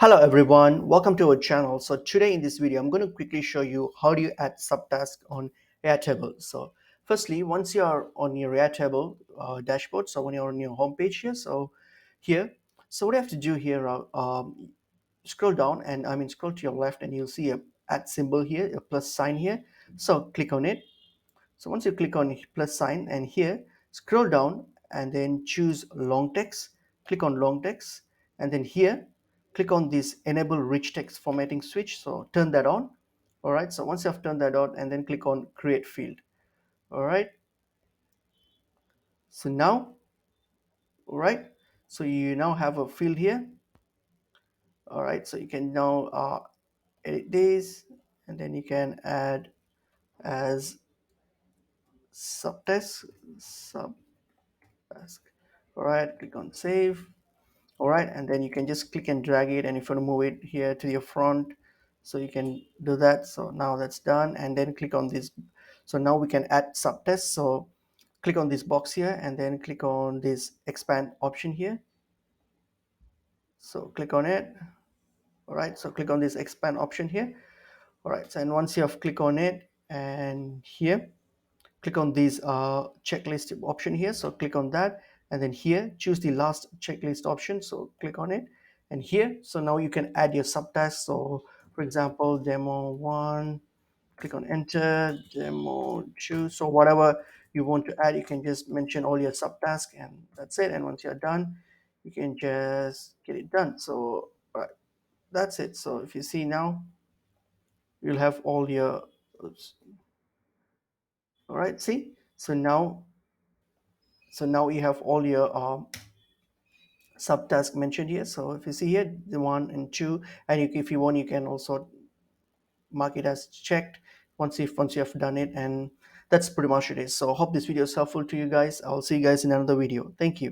Hello everyone, welcome to our channel. So today in this video, I'm going to quickly show you how do you add subtask on Airtable. So firstly, once you are on your Airtable dashboard, so when you're on your home page here, so what you have to do here, scroll down and scroll to your left and you'll see a add symbol here, a plus sign here. So click on it. So once you click on plus sign and here, scroll down and then choose long text, click on long text, and then here, click on this enable rich text formatting switch. So turn that on. All right. So once you have turned that on and then click on create field. All right. So now, all right. So you now have a field here. All right. So you can now edit this and then you can add as subtask, subtask. All right. Click on save. All right, and then you can just click and drag it, and if you want to move it here to your front, so you can do that. So now that's done, and then click on this. So now we can add subtests. So click on this box here and then click on this expand option here. So click on it. All right, so click on this expand option here. All right, so and once you have clicked on it, and here click on this checklist option here. So click on that, and then here choose the last checklist option. So click on it, and here, so now you can add your subtasks. So for example, demo 1, click on enter, demo 2. So whatever you want to add, you can just mention all your subtasks, and that's it. And once you're done, you can just get it done. So all right, that's it. So if you see now, you'll have all your oops, all right, see. So now you have all your subtask mentioned here. So if you see here, the 1 and 2, and if you want, you can also mark it as checked once you have done it. And that's pretty much it is. So I hope this video is helpful to you guys. I'll see you guys in another video. Thank you.